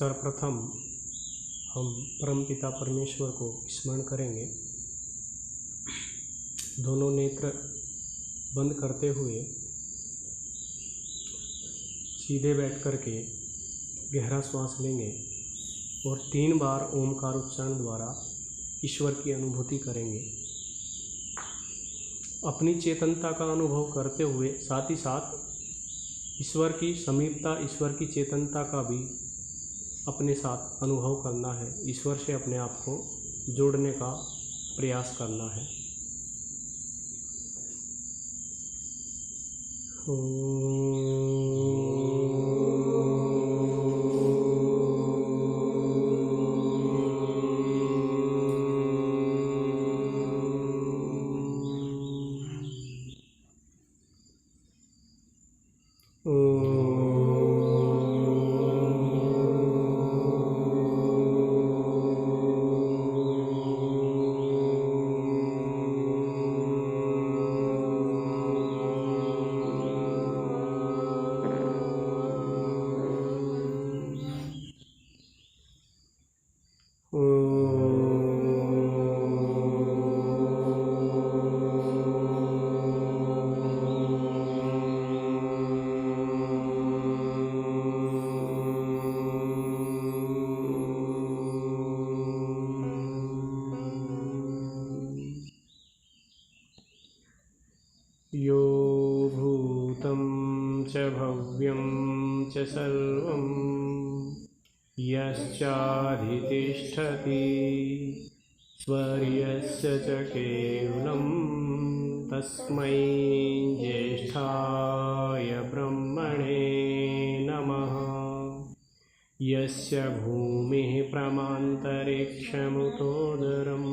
सर्वप्रथम हम परमपिता परमेश्वर को स्मरण करेंगे। दोनों नेत्र बंद करते हुए सीधे बैठ करके गहरा श्वास लेंगे और 3 बार ओमकार उच्चारण द्वारा ईश्वर की अनुभूति करेंगे। अपनी चेतनता का अनुभव करते हुए साथ ही साथ ईश्वर की समीपता, ईश्वर की चेतनता का भी अपने साथ अनुभव करना है। ईश्वर से अपने आप को जोड़ने का प्रयास करना है। यो भूतं च भव्यं च सर्वं यश्चाधितिष्ठति स्वर्यस्य च केवलं तस्मै ज्येष्ठाय ब्रह्मणे नमः। यस्य भूमिः प्रमान्तरिक्षमुतोदरं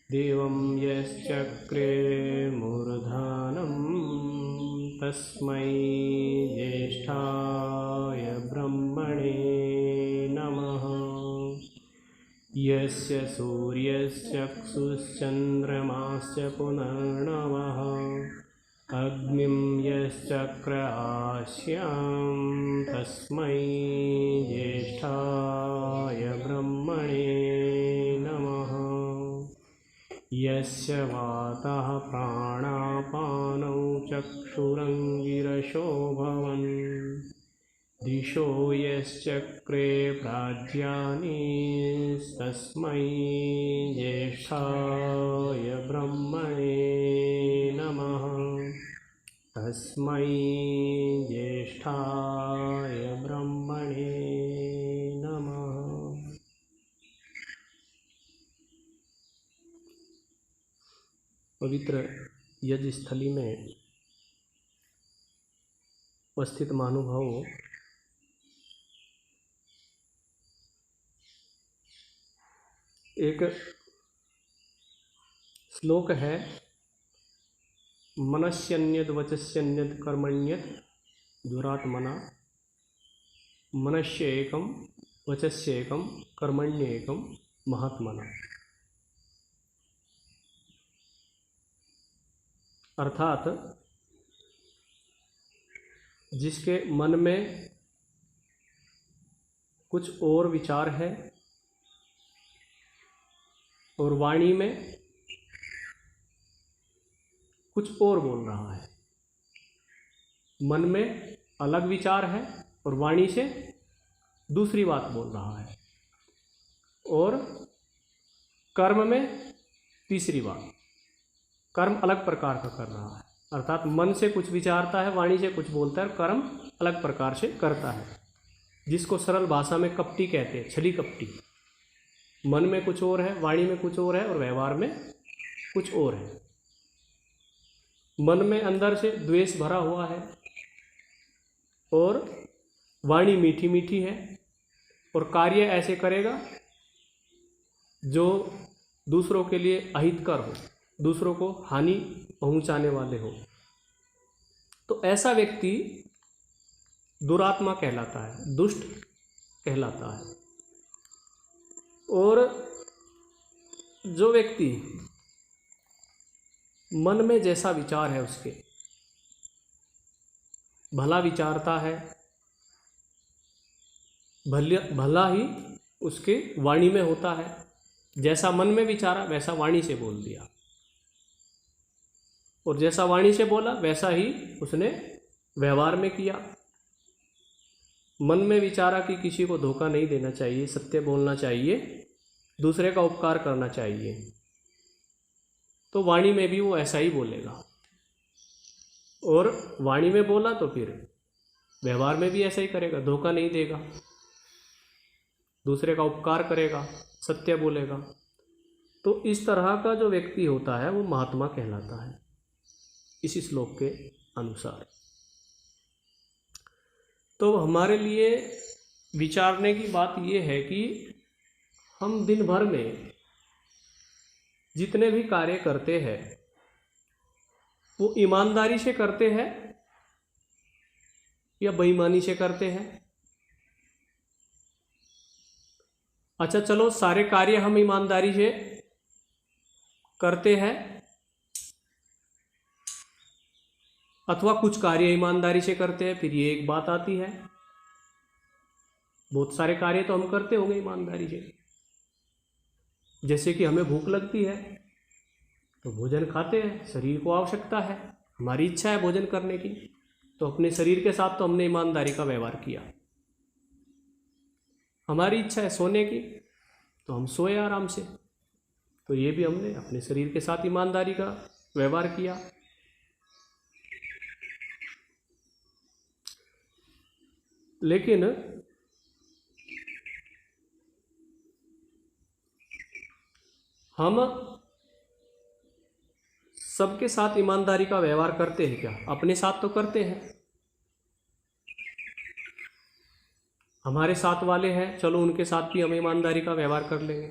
देवं यश्चक्रे मूर्धानं तस्मै ज्येष्ठाय ब्रह्मणे नमः। यस्य सूर्यश्चक्षुश्चन्द्रमाश्च पुनर्नवः अग्निं यश्चक्र आस्यां तस्मै ज्येष्ठाय ब्रह्मणे नमः। यस्य वातः प्राणापानौ चक्षुरङ्गिरसो भवन् दिशो यश्चक्रे प्राज्ञानि तस्मै ज्येष्ठाय ब्रह्मणे नमः। तस्मै ज्येष्ठाय ब्रह्मणे नमः। पवित्र यज्ञ स्थली में उपस्थित महानुभावों, एक श्लोक है, मनस्यन्यद वचस्यन्यद कर्मण्यद दुरात्मना मनस्य एकम वचस्य एकम कर्मण्य एकम महात्मना। अर्थात जिसके मन में कुछ और विचार है और वाणी में कुछ और बोल रहा है, मन में अलग विचार है और वाणी से दूसरी बात बोल रहा है, और कर्म में तीसरी बात, कर्म अलग प्रकार का कर रहा है। अर्थात मन से कुछ विचारता है, वाणी से कुछ बोलता है, कर्म अलग प्रकार से करता है, जिसको सरल भाषा में कपटी कहते हैं, छली कपटी। मन में कुछ और है, वाणी में कुछ और है और व्यवहार में कुछ और है। मन में अंदर से द्वेष भरा हुआ है और वाणी मीठी मीठी है और कार्य ऐसे करेगा जो दूसरों के लिए अहितकर हो, दूसरों को हानि पहुंचाने वाले हो। तो ऐसा व्यक्ति दुरात्मा कहलाता है, दुष्ट कहलाता है। और जो व्यक्ति मन में जैसा विचार है उसके भला विचारता है, भला ही उसके वाणी में होता है। जैसा मन में विचारा वैसा वाणी से बोल दिया, और जैसा वाणी से बोला वैसा ही उसने व्यवहार में किया। मन में विचारा कि किसी को धोखा नहीं देना चाहिए, सत्य बोलना चाहिए, दूसरे का उपकार करना चाहिए, तो वाणी में भी वो ऐसा ही बोलेगा। और वाणी में बोला तो फिर व्यवहार में भी ऐसा ही करेगा, धोखा नहीं देगा, दूसरे का उपकार करेगा, सत्य बोलेगा। तो इस तरह का जो व्यक्ति होता है वो महात्मा कहलाता है इसी श्लोक के अनुसार। तो हमारे लिए विचारने की बात ये है कि हम दिन भर में जितने भी कार्य करते हैं वो ईमानदारी से करते हैं या बेईमानी से करते हैं। अच्छा चलो, सारे कार्य हम ईमानदारी से करते हैं अथवा कुछ कार्य ईमानदारी से करते हैं, फिर ये एक बात आती है, बहुत सारे कार्य तो हम करते होंगे ईमानदारी से। जैसे कि हमें भूख लगती है तो भोजन खाते हैं, शरीर को आवश्यकता है, हमारी इच्छा है भोजन करने की, तो अपने शरीर के साथ तो हमने ईमानदारी का व्यवहार किया। हमारी इच्छा है सोने की तो हम सोए आराम से, तो ये भी हमने अपने शरीर के साथ ईमानदारी का व्यवहार किया। लेकिन हम सबके साथ ईमानदारी का व्यवहार करते हैं क्या? अपने साथ तो करते हैं। हमारे साथ वाले हैं, चलो उनके साथ भी हम ईमानदारी का व्यवहार कर लेंगे।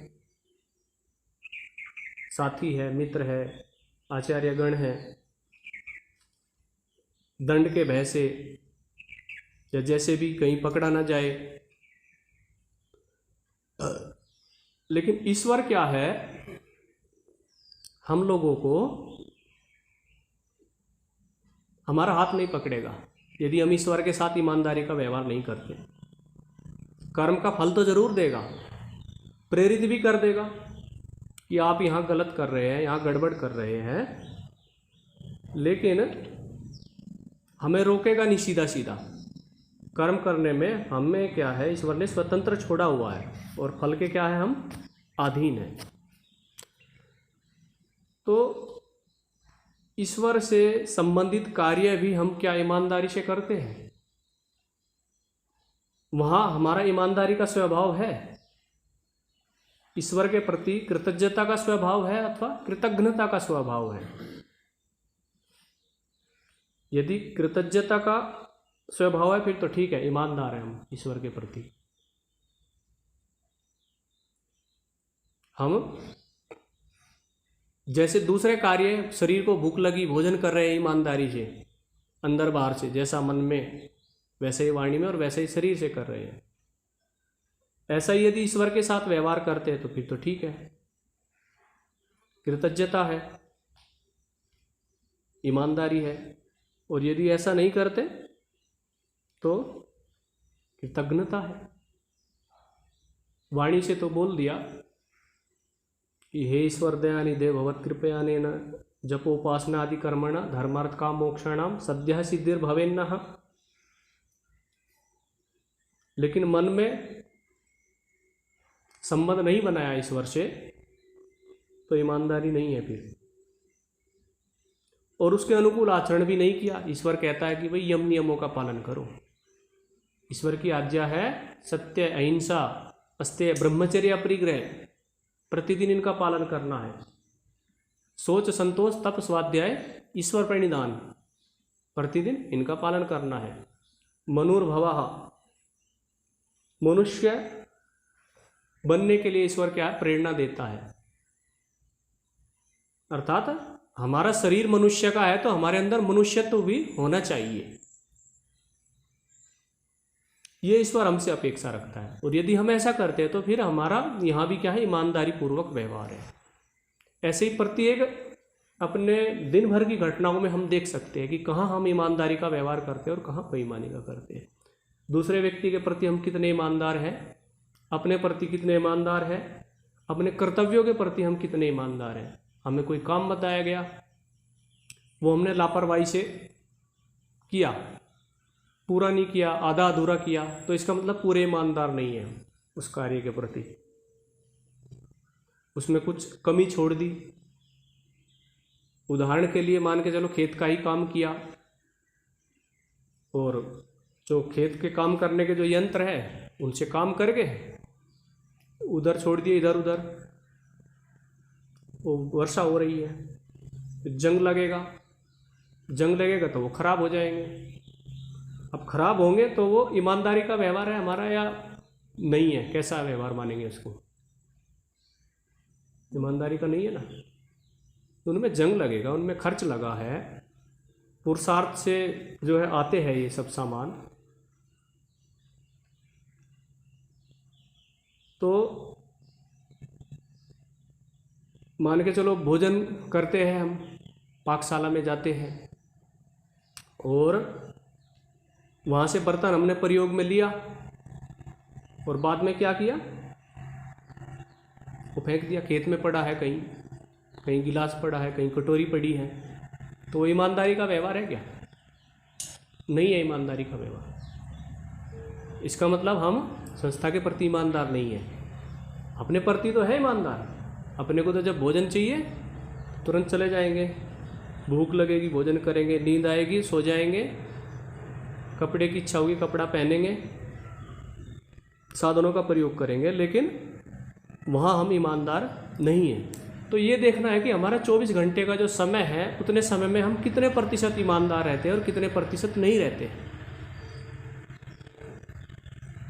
साथी है, मित्र है, आचार्यगण है, दंड के भय से या जैसे भी कहीं पकड़ा ना जाए। लेकिन ईश्वर क्या है, हम लोगों को हमारा हाथ नहीं पकड़ेगा यदि हम ईश्वर के साथ ईमानदारी का व्यवहार नहीं करते। कर्म का फल तो जरूर देगा, प्रेरित भी कर देगा कि आप यहाँ गलत कर रहे हैं, यहाँ गड़बड़ कर रहे हैं, लेकिन हमें रोकेगा नहीं सीधा सीधा। कर्म करने में हमें क्या है, ईश्वर ने स्वतंत्र छोड़ा हुआ है, और फल के क्या है, हम अधीन हैं। तो ईश्वर से संबंधित कार्य भी हम क्या ईमानदारी से करते हैं? वहाँ हमारा ईमानदारी का स्वभाव है, ईश्वर के प्रति कृतज्ञता का स्वभाव है अथवा कृतज्ञता का स्वभाव है। यदि कृतज्ञता का स्वभाव है फिर तो ठीक है, ईमानदार है हम ईश्वर के प्रति। हम जैसे दूसरे कार्य, शरीर को भूख लगी, भोजन कर रहे हैं ईमानदारी से, अंदर बाहर से, जैसा मन में वैसे ही वाणी में और वैसे ही शरीर से कर रहे हैं, ऐसा ही यदि ईश्वर के साथ व्यवहार करते हैं तो फिर तो ठीक है, कृतज्ञता है, ईमानदारी है। और यदि ऐसा नहीं करते तो कृतज्ञता है। वाणी से तो बोल दिया कि हे ईश्वर दयानिधे भवत कृपयानेन जपोपासना आदि कर्मणा धर्मार्थ काम मोक्षाणाम सद्यः सिद्धिर्भवेन्नः। लेकिन मन में संबंध नहीं बनाया ईश्वर से तो ईमानदारी नहीं है फिर, और उसके अनुकूल आचरण भी नहीं किया। ईश्वर कहता है कि भाई यम नियमों का पालन करो। ईश्वर की आज्ञा है सत्य, अहिंसा, अस्तेय, ब्रह्मचर्य, अपरिग्रह, प्रतिदिन इनका पालन करना है। सोच, संतोष, तप, स्वाध्याय, ईश्वर प्रणिधान, प्रतिदिन इनका पालन करना है। मनुर्भवः, मनुष्य बनने के लिए ईश्वर क्या प्रेरणा देता है। अर्थात हमारा शरीर मनुष्य का है तो हमारे अंदर मनुष्यत्व भी होना चाहिए, ये ईश्वर हमसे अपेक्षा रखता है। और यदि हम ऐसा करते हैं तो फिर हमारा यहाँ भी क्या है, ईमानदारी पूर्वक व्यवहार है। ऐसे ही प्रत्येक अपने दिन भर की घटनाओं में हम देख सकते हैं कि कहाँ हम ईमानदारी का व्यवहार करते हैं और कहाँ बेईमानी का करते हैं। दूसरे व्यक्ति के प्रति हम कितने ईमानदार हैं, अपने प्रति कितने ईमानदार हैं, अपने कर्तव्यों के प्रति हम कितने ईमानदार हैं। हमें कोई काम बताया गया, वो हमने लापरवाही से किया, पूरा नहीं किया, आधा अधूरा किया, तो इसका मतलब पूरे ईमानदार नहीं है उस कार्य के प्रति। उसमें कुछ कमी छोड़ दी। उदाहरण के लिए मान के चलो खेत का ही काम किया, और जो खेत के काम करने के जो यंत्र है उनसे काम करके उधर छोड़ दिए, इधर उधर, वो वर्षा हो रही है, जंग लगेगा तो वो खराब हो जाएंगे। अब खराब होंगे तो वो ईमानदारी का व्यवहार है हमारा या नहीं है, कैसा व्यवहार मानेंगे उसको, ईमानदारी का नहीं है ना। तो उनमें जंग लगेगा, उनमें खर्च लगा है, पुरुषार्थ से जो है आते हैं ये सब सामान। तो मान के चलो भोजन करते हैं हम, पाकशाला में जाते हैं और वहाँ से बर्तन हमने प्रयोग में लिया और बाद में क्या किया, वो फेंक दिया, खेत में पड़ा है, कहीं गिलास पड़ा है, कहीं कटोरी पड़ी है, तो वो ईमानदारी का व्यवहार है क्या? नहीं है ईमानदारी का व्यवहार। इसका मतलब हम संस्था के प्रति ईमानदार नहीं है। अपने प्रति तो है ईमानदार, अपने को तो जब भोजन चाहिए तुरंत चले जाएंगे, भूख लगेगी भोजन करेंगे, नींद आएगी सो जाएंगे, कपड़े की इच्छा होगी कपड़ा पहनेंगे, साधनों का प्रयोग करेंगे, लेकिन वहाँ हम ईमानदार नहीं हैं। तो ये देखना है कि हमारा 24 घंटे का जो समय है उतने समय में हम कितने प्रतिशत ईमानदार रहते हैं और कितने प्रतिशत नहीं रहते।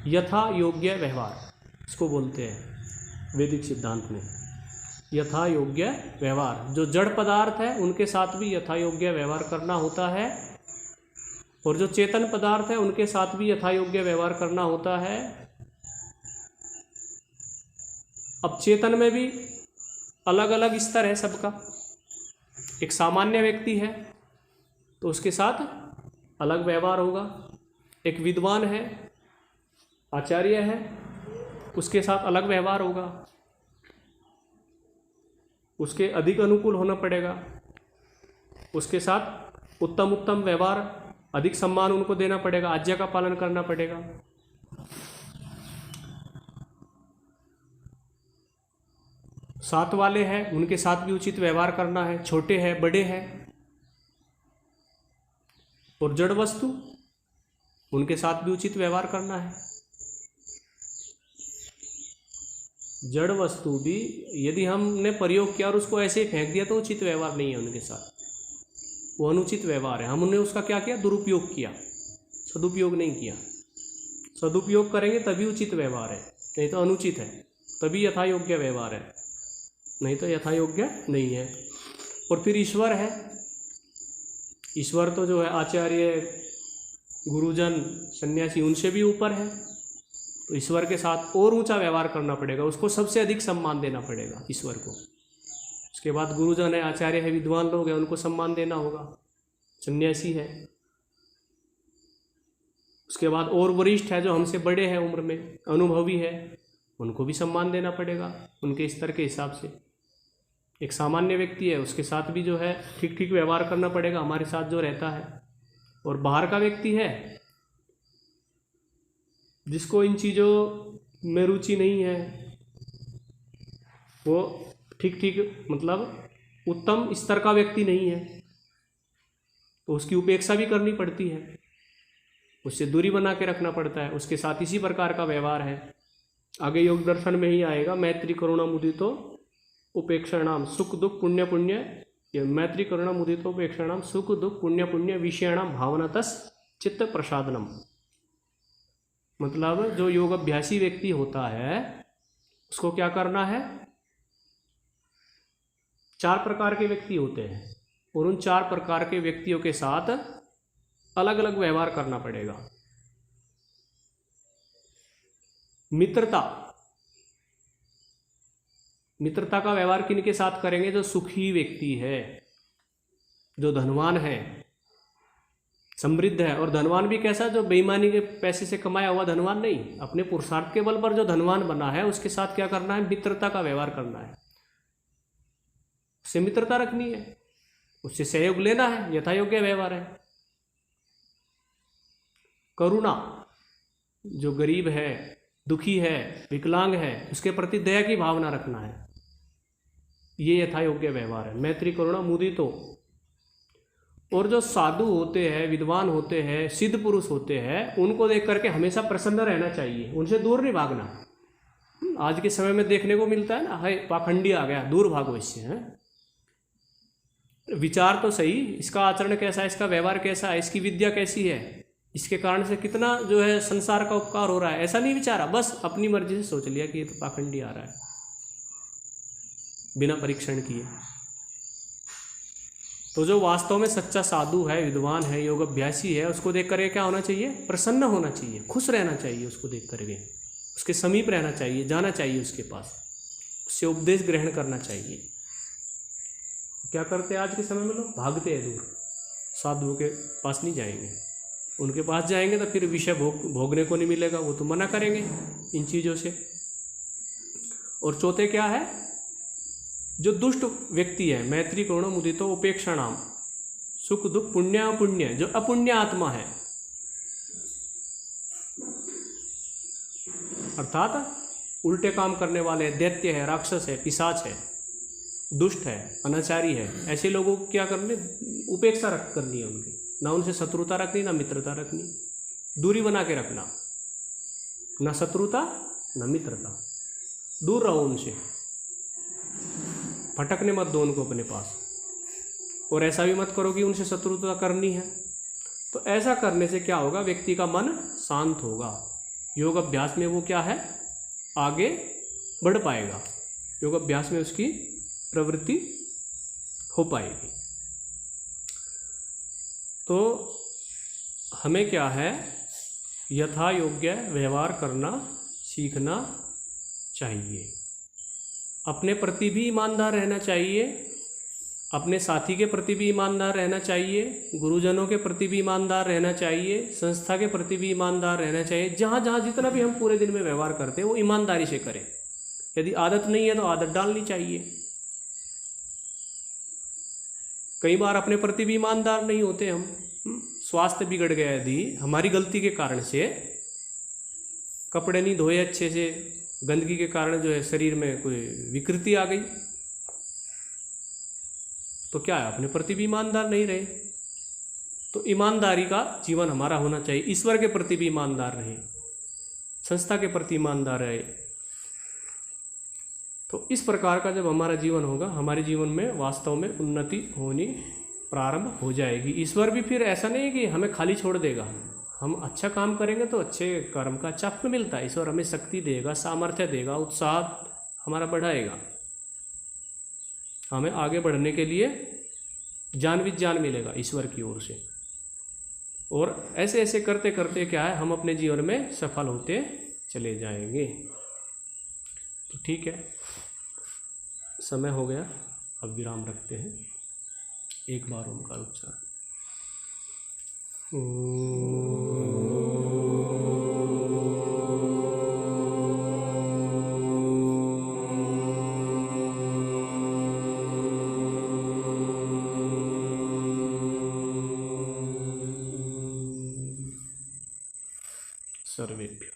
यथा योग्य व्यवहार इसको बोलते हैं वैदिक सिद्धांत में, यथा योग्य व्यवहार। जो जड़ पदार्थ है उनके साथ भी यथा योग्य व्यवहार करना होता है, और जो चेतन पदार्थ है उनके साथ भी यथा योग्य व्यवहार करना होता है। अब चेतन में भी अलग अलग स्तर है सबका। एक सामान्य व्यक्ति है तो उसके साथ अलग व्यवहार होगा, एक विद्वान है, आचार्य है, उसके साथ अलग व्यवहार होगा, उसके अधिक अनुकूल होना पड़ेगा, उसके साथ उत्तम व्यवहार, अधिक सम्मान उनको देना पड़ेगा, आज्ञा का पालन करना पड़ेगा। साथ वाले हैं उनके साथ भी उचित व्यवहार करना है, छोटे हैं बड़े हैं। और जड़ वस्तु उनके साथ भी उचित व्यवहार करना है। जड़ वस्तु भी यदि हमने प्रयोग किया और उसको ऐसे ही फेंक दिया तो उचित व्यवहार नहीं है उनके साथ, वो अनुचित व्यवहार है। हमने उसका क्या किया, दुरुपयोग किया, सदुपयोग नहीं किया। सदुपयोग करेंगे तभी उचित व्यवहार है, नहीं तो अनुचित है, तभी यथा योग्य व्यवहार है, नहीं तो यथा योग्य नहीं है। और फिर ईश्वर है, ईश्वर तो जो है आचार्य, गुरुजन, सन्यासी उनसे भी ऊपर है, तो ईश्वर के साथ और ऊंचा व्यवहार करना पड़ेगा, उसको सबसे अधिक सम्मान देना पड़ेगा ईश्वर को। उसके बाद गुरुजन है, आचार्य है, विद्वान लोग हैं, उनको सम्मान देना होगा, सन्यासी है। उसके बाद और वरिष्ठ है जो हमसे बड़े हैं उम्र में, अनुभवी है, उनको भी सम्मान देना पड़ेगा उनके स्तर के हिसाब से। एक सामान्य व्यक्ति है उसके साथ भी जो है ठीक ठीक व्यवहार करना पड़ेगा हमारे साथ जो रहता है। और बाहर का व्यक्ति है जिसको इन चीज़ों में रुचि नहीं है, वो ठीक ठीक मतलब उत्तम स्तर का व्यक्ति नहीं है, तो उसकी उपेक्षा भी करनी पड़ती है, उससे दूरी बना के रखना पड़ता है, उसके साथ इसी प्रकार का व्यवहार है। आगे योग दर्शन में ही आएगा, मैत्री करुणा मुदितो उपेक्षाणाम सुख दुख पुण्य पुण्य, ये मैत्री करुणा मुदितो उपेक्षाणाम सुख दुख पुण्य पुण्य विषयाणाम भावनातस चित्त प्रसादनम। मतलब जो योग अभ्यासी व्यक्ति होता है उसको क्या करना है, 4 प्रकार के व्यक्ति होते हैं और उन 4 प्रकार के व्यक्तियों के साथ अलग अलग व्यवहार करना पड़ेगा। मित्रता का व्यवहार किन के साथ करेंगे, जो सुखी व्यक्ति है, जो धनवान है, समृद्ध है। और धनवान भी कैसा, जो बेईमानी के पैसे से कमाया हुआ धनवान नहीं, अपने पुरुषार्थ के बल पर जो धनवान बना है उसके साथ क्या करना है, मित्रता का व्यवहार करना है, उससे मित्रता रखनी है, उससे सहयोग लेना है, यथा योग्य व्यवहार है। करुणा, जो गरीब है, दुखी है, विकलांग है, उसके प्रति दया की भावना रखना है, ये यथा योग्य व्यवहार है। मैत्री करुणा मुदितो। और जो साधु होते हैं, विद्वान होते हैं, सिद्ध पुरुष होते हैं, उनको देख करके हमेशा प्रसन्न रहना चाहिए, उनसे दूर नहीं भागना। आज के समय में देखने को मिलता है ना, है पाखंडी आ गया, दूर भागो इससे, है। विचार तो सही, इसका आचरण कैसा है, इसका व्यवहार कैसा है, इसकी विद्या कैसी है, इसके कारण से कितना जो है संसार का उपकार हो रहा है, ऐसा नहीं विचारा, बस अपनी मर्जी से सोच लिया कि ये तो पाखंडी आ रहा है, बिना परीक्षण किए। तो जो वास्तव में सच्चा साधु है, विद्वान है, योग अभ्यासी है, उसको देख करके क्या होना चाहिए, प्रसन्न होना चाहिए, खुश रहना चाहिए, उसको देख करके उसके समीप रहना चाहिए, जाना चाहिए उसके पास, उससे उपदेश ग्रहण करना चाहिए। क्या करते हैं आज के समय में लोग, भागते हैं दूर, साधुओं के पास नहीं जाएंगे, उनके पास जाएंगे तो फिर विषय भोगने को नहीं मिलेगा, वो तो मना करेंगे इन चीज़ों से। और चौथे क्या है, जो दुष्ट व्यक्ति है, मैत्री करुणा मुदितो उपेक्षा नाम, सुख दुख पुण्य अपुण्य, जो अपुण्य आत्मा है, अर्थात उल्टे काम करने वाले, दैत्य है, राक्षस है, पिशाच है, दुष्ट है, अनाचारी है, ऐसे लोगों को क्या करने, उपेक्षा रख करनी है उनकी, ना उनसे शत्रुता रखनी, ना मित्रता रखनी, दूरी बना के रखना, ना शत्रुता ना मित्रता, दूर रहो उनसे, भटकने मत दो उनको अपने पास। और ऐसा भी मत करो कि उनसे शत्रुता करनी है। तो ऐसा करने से क्या होगा, व्यक्ति का मन शांत होगा, योग अभ्यास में वो क्या है, आगे बढ़ पाएगा, योग अभ्यास में उसकी प्रवृत्ति हो पाएगी। तो हमें क्या है, यथा योग्य व्यवहार करना सीखना चाहिए, अपने प्रति भी ईमानदार रहना चाहिए, अपने साथी के प्रति भी ईमानदार रहना चाहिए, गुरुजनों के प्रति भी ईमानदार रहना चाहिए, संस्था के प्रति भी ईमानदार रहना चाहिए। जहाँ जहाँ जितना भी हम पूरे दिन में व्यवहार करते हैं वो ईमानदारी से करें। यदि आदत नहीं है तो आदत डालनी चाहिए। कई बार अपने प्रति भी ईमानदार नहीं होते हम, स्वास्थ्य बिगड़ गया यदि हमारी गलती के कारण से, कपड़े नहीं धोए अच्छे से, गंदगी के कारण जो है शरीर में कोई विकृति आ गई, तो क्या है, अपने प्रति भी ईमानदार नहीं रहे। तो ईमानदारी का जीवन हमारा होना चाहिए, ईश्वर के प्रति भी ईमानदार रहे, संस्था के प्रति ईमानदार रहे। तो इस प्रकार का जब हमारा जीवन होगा, हमारे जीवन में वास्तव में उन्नति होनी प्रारंभ हो जाएगी। ईश्वर भी फिर ऐसा नहीं है कि हमें खाली छोड़ देगा, हम अच्छा काम करेंगे तो अच्छे कर्म का अच्छा फल मिलता है। ईश्वर हमें शक्ति देगा, सामर्थ्य देगा, उत्साह हमारा बढ़ाएगा, हमें आगे बढ़ने के लिए जान विज्ञान मिलेगा ईश्वर की ओर से। और ऐसे ऐसे करते करते क्या है, हम अपने जीवन में सफल होते चले जाएंगे। तो ठीक है, समय हो गया, अब विराम रखते हैं। एक बार ओंकार उच्चारण। सर्वेभ्यो